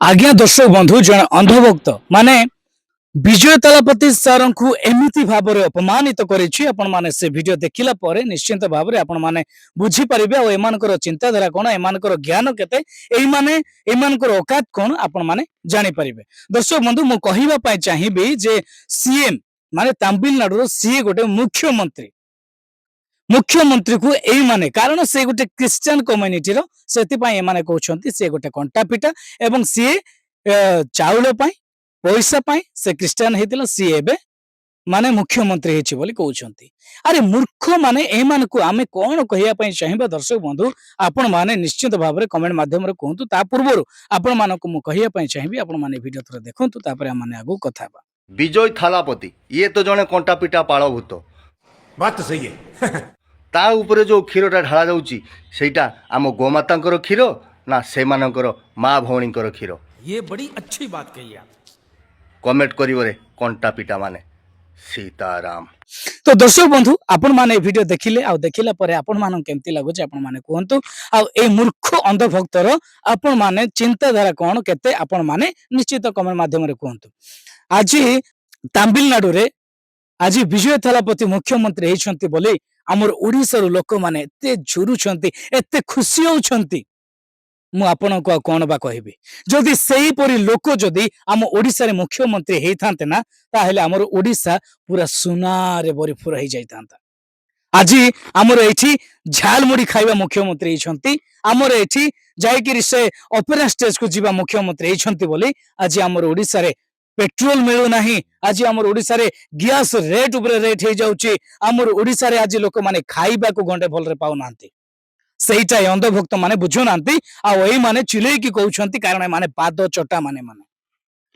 आज्ञा दर्शक बंधु जन अंधभक्त माने विजय तलापति सर को एमिति भाव में अपमानित कर से वीडियो देखिला पर निश्चिंत भाव में आपण माने बुझी परिबे और एमानकर चिंताधारा कोन एमानकर ज्ञान केते एई माने एमानकर औकात कोन आपण माने जानि परिबे। दर्शक बंधु मु कहिबा पई चाहिबी जे सीएम माने तमिलनाडु सीए गोटे मुख्यमंत्री को एई माने कारण से गोटे क्रिश्चियन कम्युनिटी रो सेति पई एमाने कहउछंती से गोटे कंटा पिटा एवं सीए चाउल पई पैसा पाई से क्रिश्चियन हेतिला सी एबे माने मुख्यमंत्री हेछि बोली कहउछंती। अरे मूर्ख माने ए मान को आमे कोन कहिया पई चाहिबा दर्शक बंधु आपण माने निश्चित भाव में कमेंट माध्यम रे कहंतु ता पूर्वरु आपण मान को मु कहिया पई चाहिबी आपण माने वीडियो थरे देखंतु तापर माने आगु कथा बा। विजय थालापति ये तो जने कंटा पिटा पाळभूत बात तो सही है। ता ऊपर जो क्षीरटा ढाला जाउची सेटा आम गोमातांकर क्षीर ना सेमानकर माँ भौणींकर क्षीर। ये बड़ी अच्छी बात कही आप। कमेंट करिवरे कंटा पिटा माने सीताराम। तो दर्शक बंधु आपण माने वीडियो देखिले आ देखिला परे आपण मान केमती लागुचे आपण माने कहंतु आ ए मूर्ख अंधभक्तर आपण माने चिंताधारा कोन केते आपण माने निश्चित कमेंट माध्यम रे कहंतु। आज तमिलनाडु रे आज विजय थालापति मुख्यमंत्री हेछंती बोली हमर ओडिसा रो लोक माने एते झुरुछंती एते खुशी होछंती मु आपण को कोन बा कहबी। जदि सेही परि लोक जदि हम ओडिसा रे मुख्यमंत्री हेई थांते ना ताहेले हमर ओडिसा पूरा सुनारे बरिफुर हेई जाई थांता। आज हमर एठी झालमुड़ी खाइबा मुख्यमंत्री हेछंती हमर एठी जाई कि से ओपेरा स्टेज को जीवा मुख्यमंत्री हेछंती बोली आज हमर ओडिसा रे पेट्रोल मिलु नाही। आज हमर ओडिसा रे गैस रेट ऊपर रेट हे जाउची। हमर ओडिसा रे आज लोक माने खाइबा को गंडे भल रे पाउ नांती। सेटा अंधभक्त माने बुझु नांती आ एई माने चिले की कहउछंती कारण माने पाद चटा माने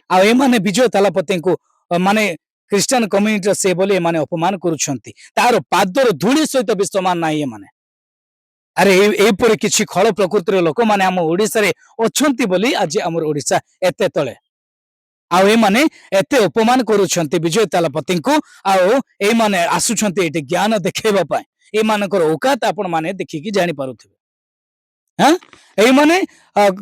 आ ए माने विजय थालापति को माने क्रिश्चियन कम्युनिटी से बोली माने अपमान करूछंती तार पादर धूली सहित विश्वमान नाही ए माने। अरे ए पर किछि खळ प्रकृतिर लोक माने हम ओडिसा रे अछंती बोली आज हमर ओडिसा एते तळे आ ए माने एते अपमान करूछंती विजय थालापति को आ ए माने आसुछंती एटे ज्ञान देखेबा पाए ए मानकर औकात आपण माने देखिकी जानि पारुथिबे। हाँ ए माने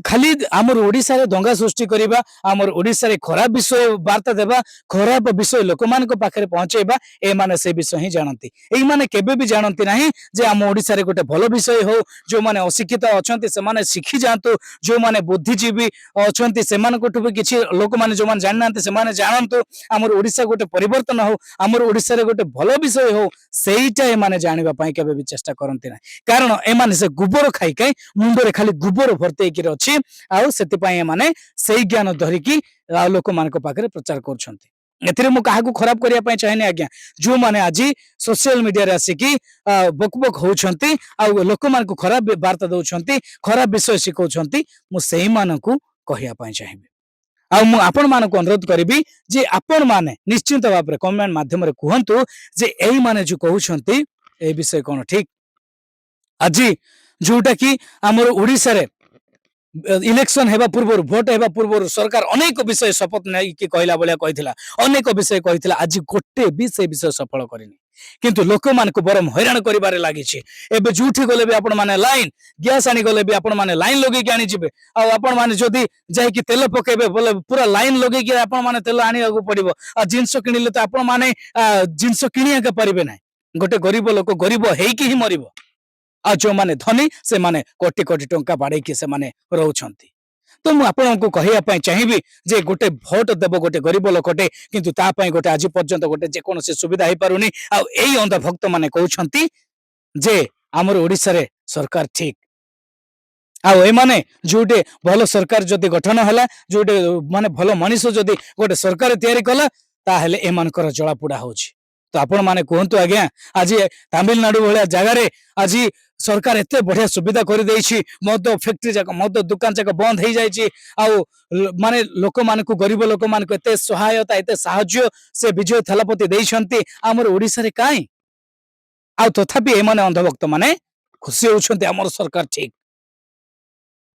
खाली आमर ओडिसा रे दंगा सृष्टि करिबा आमर ओडिसा रे खराब विषय वार्ता देबा खराब विषय लोक मान को पाखरे पहुंचेबा ए माने से विषय ही जानती। ए माने केबे भी जानती नाही जे आम ओडिसा रे गोटे भलो विषय हो जो माने अशिक्षित अछंती से माने शिखि जानतु जो माने बुद्धिजीवी अछंती से मान कोठु भी किछि लोक माने जो माने जाननांते से माने जानंतु आमर ओडिसा गोटे परिवर्तन हो आमर ओडिसा रे गोटे भलो विषय हो सेईटा ए माने जानिबा पई केबे भी चेष्टा करंती ना कारण ए माने से गोबर खाई खाई मुंडरे खाली गोबर भर्ती कि अछि आउ सेति पई माने सेई ज्ञान धरिकी लोक मानक पाखरे प्रचार करछंती। एथिरे मु काहाकू खराब करिया पई चाहेनी आज्ञा जो माने आज सोशल मीडिया रे आसी बकबक होछंती आउ लोक मानक खराब वार्ता दउछंती खराब विषय सिखौछंती मु सेई मानकू कहिया पई चाहिबी। आ मु आपण मानक अनुरोध करिबी जे आपण माने निश्चित भाव रे कमेंट माध्यम रे कहंतु जे एई माने जो कहउछंती ए विषय कोन ठीक। आज जोटा कि हमर ओडिसा रे इलेक्शन हेबा पूर्व भोट हेबा पूर्व सरकार अनेक विषय शपथ नै कि कहला बोलिया कहिथिला अनेक विषय कहिथिला आज गोटे भी से विषय सफल करिनी किंतु लोक मान को बरम हैरान करिबारे लागि छि। एबे जूठी गले भी आपण माने लाइन गैस आनी गले भी आपण माने लाइन लगे कि आनी जिबे आ आपण माने जदी जाई कि तेल पकेबे बोले पूरा लाइन लगे कि आपण माने तेल आनी आगु पड़िबो आ जिंस किनिले तो आपण माने जिंस किनिया के परिबे नै गोटे गरीब लोक गरीब हेई कि ही मरिबो आ जो माने धनी से माने कोटी कोटी टंका बाड़े कि से माने रहउछंती। तो मु आपन को कहिया पई चाहिबी जे गोटे भोट देबो गोटे गरीब लोकटे किंतु ता पई गोटे आज पर्यंत गोटे जे कोन से सुविधा हे पारुनी आ एई अंध भक्त माने कहउछंती जे हमर ओडिसा रे सरकार ठीक आ ए माने जोटे भलो सरकार जदी गठन हला जोटे माने भलो मनीष जदी गोटे सरकार तयारी कला ता हेले ए मानकर जळा पुडा होछि। तो आपण माने कहंतु आज्ञा आज तमिलनाडु भलिया जगह रे आज सरकार एते बढ़िया सुविधा कर देछि मद फैक्ट्री जाक मद दुकान जाक बंद हो जाइछि आउ माने लोक मान को गरीब लोक मान को एते सहायता एते साहाय्य से विजय थालापति देइछंती हमर ओडिसा रे काई आ तथापि ए माने अंधभक्त माने खुशी होछंती हमर सरकार ठीक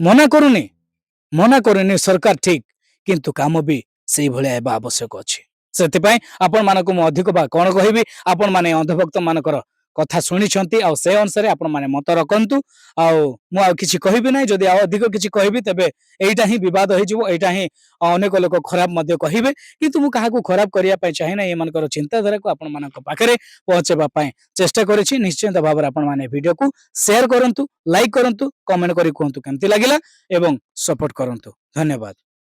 मना करूनी सरकार ठीक किंतु काम भी सेही भलिया एबा आवश्यक अछि। सेति पई आपण मानको मु अधिक बा कोन कहिबी आपण माने अंधभक्त मानकर କଥା ଶୁଣିଛନ୍ତି ଆଉ ସେ ଅନୁସାରେ ଆପଣ ମାନେ ମତ ରଖନ୍ତୁ ଆଉ ମୁଁ ଆଉ କିଛି କହିବି ନାହିଁ ଯଦି ଆଉ ଅଧିକ କିଛି କହିବି ତେବେ ଏଇଟା ହିଁ ବିବାଦ ହେଇଯିବ ଏଇଟା ହିଁ ଅନେକ ଲୋକ ଖରାପ ମଧ୍ୟ କହିବେ କିନ୍ତୁ ମୁଁ କାହାକୁ ଖରାପ କରିବା ପାଇଁ ଚାହେଁ ନାହିଁ ଏମାନଙ୍କର ଚିନ୍ତାଧାରାକୁ ଆପଣମାନଙ୍କ ପାଖରେ ପହଞ୍ଚେଇବା ପାଇଁ ଚେଷ୍ଟା କରିଛି ନିଶ୍ଚିନ୍ତ ଭାବରେ ଆପଣମାନେ ଭିଡିଓକୁ ସେୟାର କରନ୍ତୁ ଲାଇକ୍ କରନ୍ତୁ କମେଣ୍ଟ କରି କୁହନ୍ତୁ କେମିତି ଲାଗିଲା ଏବଂ ସପୋର୍ଟ କରନ୍ତୁ ଧନ୍ୟବାଦ।